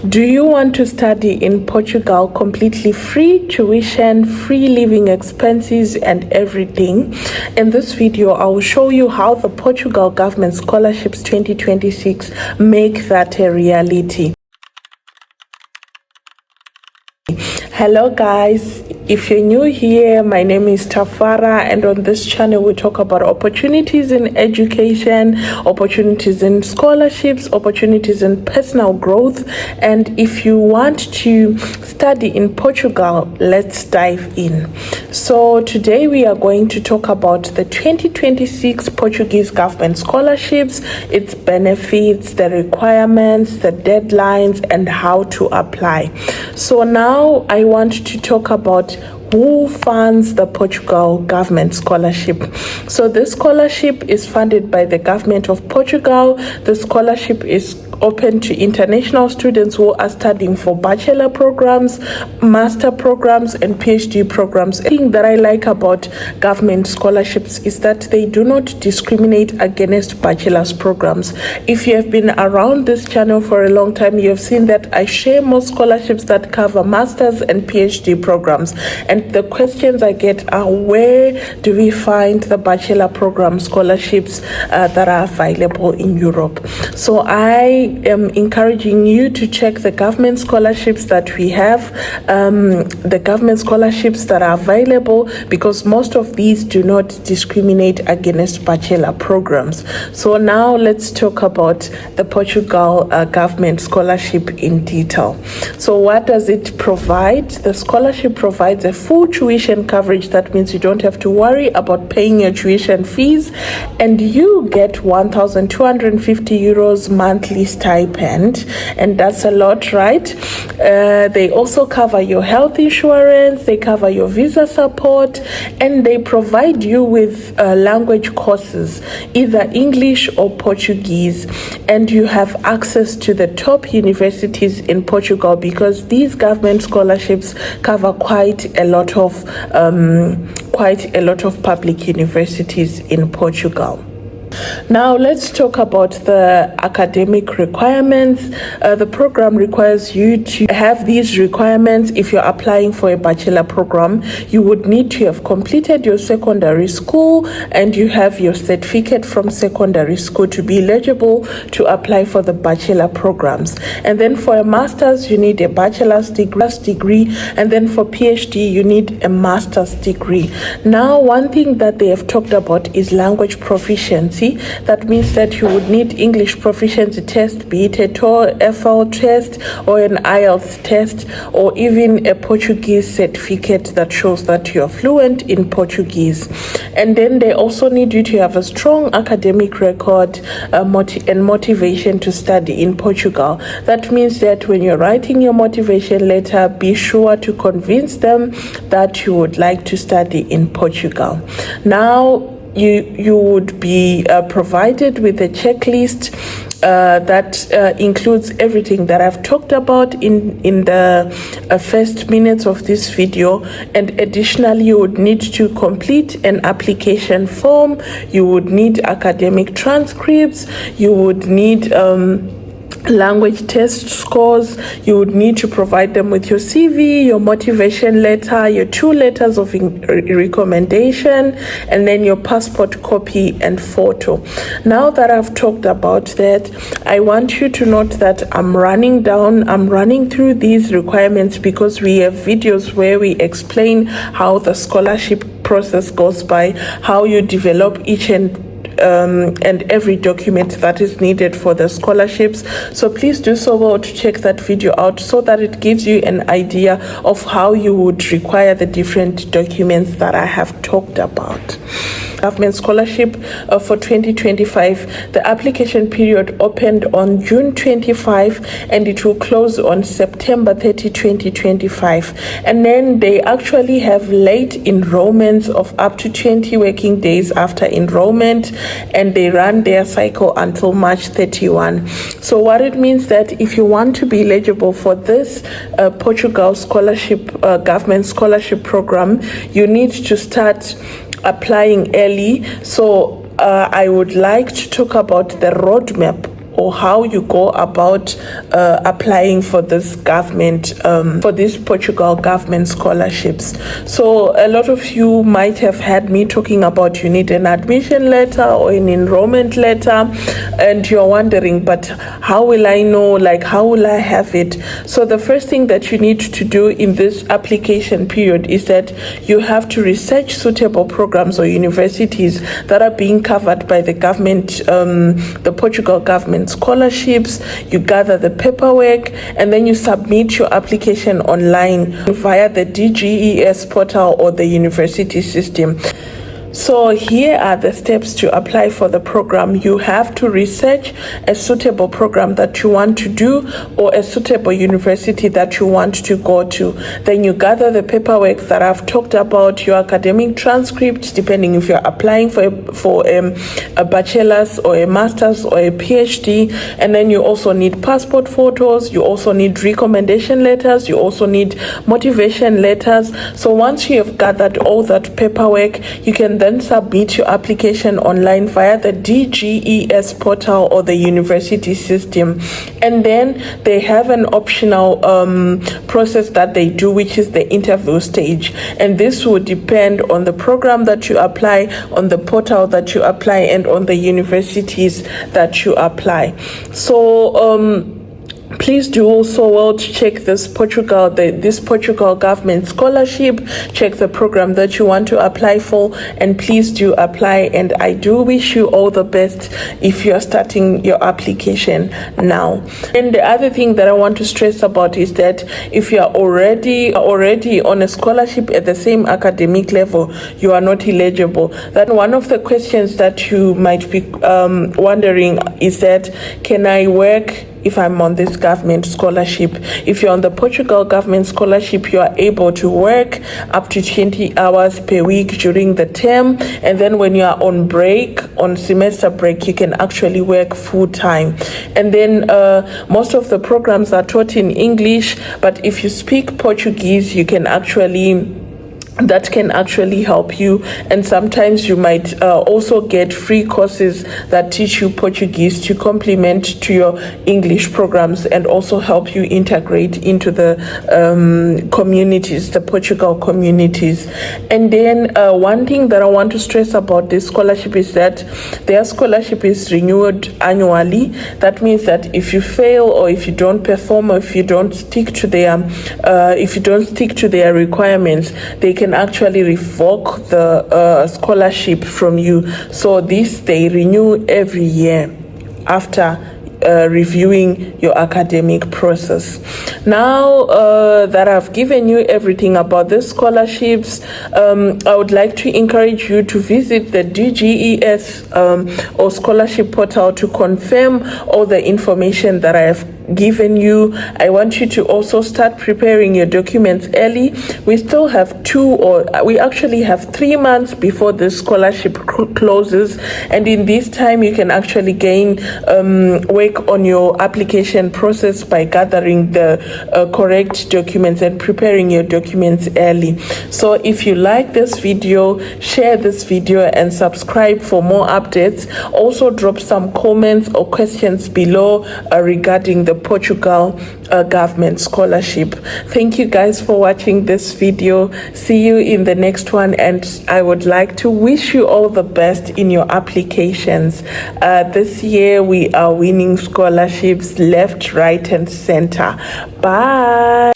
Do you want to study in Portugal completely free tuition, free living expenses and everything? In this video, I will show you how the Portugal Government Scholarships 2026 make that a reality. Hello guys, if you're new here, my name is Tafara, and on this channel we talk about opportunities in education, opportunities in scholarships, opportunities in personal growth. And if you want to study in Portugal, let's dive in. So today we are going to talk about the 2026 Portuguese Government Scholarships, its benefits, the requirements, the deadlines, and how to apply. So now I want to talk about who funds the Portugal Government Scholarship. So this scholarship is funded by the government of Portugal. The scholarship is open to international students who are studying for bachelor programs, master programs, and PhD programs. The thing that I like about government scholarships is that they do not discriminate against bachelor's programs. If you have been around this channel for a long time, you have seen that I share more scholarships that cover masters and PhD programs. And the questions I get are, where do we find the bachelor program scholarships that are available in Europe? So I am encouraging you to check the government scholarships that we have, the government scholarships that are available, because most of these do not discriminate against bachelor programs. So now let's talk about the Portugal government scholarship in detail. So what does it provide? The scholarship provides a full tuition coverage. That means you don't have to worry about paying your tuition fees, and you get 1,250 euros monthly stipend, and that's a lot, right? They also cover your health insurance, they cover your visa support, and they provide you with language courses, either English or Portuguese, and you have access to the top universities in Portugal, because these government scholarships cover quite a lot of public universities in Portugal. Now let's talk about the academic requirements. The program requires you to have these requirements. If you're applying for a bachelor program, you would need to have completed your secondary school and you have your certificate from secondary school to be eligible to apply for the bachelor programs. And then for a master's, you need a bachelor's degree, and then for PhD, you need a master's degree. Now, one thing that they have talked about is language proficiency. That means that you would need English proficiency test, be it a TOEFL test or an IELTS test, or even a Portuguese certificate that shows that you're fluent in Portuguese. And then they also need you to have a strong academic record and motivation to study in Portugal. That means that when you're writing your motivation letter, be sure to convince them that you would like to study in Portugal. Now, you would be provided with a checklist that includes everything that I've talked about in the first minutes of this video. And additionally, you would need to complete an application form, you would need academic transcripts, you would need language test scores, you would need to provide them with your CV, your motivation letter, your 2 letters of recommendation, and then your passport copy and photo. Now that I've talked about that, I want you to note that I'm running through these requirements because we have videos where we explain how the scholarship process goes by, how you develop each and every document that is needed for the scholarships. So please do so well to check that video out, so that it gives you an idea of how you would require the different documents that I have talked about. Government scholarship for 2025, the application period opened on June 25 and it will close on September 30, 2025. And then they actually have late enrollments of up to 20 working days after enrollment, and they run their cycle until March 31. So what it means that if you want to be eligible for this Portugal scholarship, government scholarship program, you need to start applying early. So I would like to talk about the roadmap or how you go about applying for this Portugal government scholarships. So a lot of you might have had me talking about you need an admission letter or an enrollment letter, and you're wondering, but how will I know, like how will I have it? So the first thing that you need to do in this application period is that you have to research suitable programs or universities that are being covered by the government, the Portugal Government Scholarships. You gather the paperwork and then you submit your application online via the DGES portal or the university system. So here are the steps to apply for the program. You have to research a suitable program that you want to do or a suitable university that you want to go to. Then you gather the paperwork that I've talked about, your academic transcripts, depending if you're applying for a bachelor's or a master's or a PhD. And then you also need passport photos. You also need recommendation letters. You also need motivation letters. So once you have gathered all that paperwork, you can then submit your application online via the DGES portal or the university system. And then they have an optional process that they do, which is the interview stage. And this will depend on the program that you apply, on the portal that you apply, and on the universities that you apply. So please do also check this Portugal Government Scholarship, check the program that you want to apply for, and please do apply. And I do wish you all the best if you are starting your application now. And the other thing that I want to stress about is that if you are already on a scholarship at the same academic level, you are not eligible. That one of the questions that you might be wondering is that, can I work if I'm on this government scholarship? If you're on the Portugal Government Scholarship, you are able to work up to 20 hours per week during the term. And then when you are on break, on semester break, you can actually work full time. And then most of the programs are taught in English, but if you speak Portuguese, that can actually help you. And sometimes you might also get free courses that teach you Portuguese to complement to your English programs and also help you integrate into the communities, the Portugal communities. And then one thing that I want to stress about this scholarship is that their scholarship is renewed annually. That means that if you fail, or if you don't perform, or if you don't stick to their requirements, they can actually revoke the scholarship from you. So they renew every year after reviewing your academic process. Now that I've given you everything about the scholarships, I would like to encourage you to visit the DGES or scholarship portal to confirm all the information that I have given you. I want you to also start preparing your documents early. We still have we actually have 3 months before the scholarship closes, and in this time you can actually work on your application process by gathering the correct documents and preparing your documents early. So if you like this video, share this video and subscribe for more updates. Also drop some comments or questions below regarding the Portugal Government Scholarship. Thank you guys for watching this video. See you in the next one, and I would like to wish you all the best in your applications. This year we are winning scholarships left, right, and center. Bye.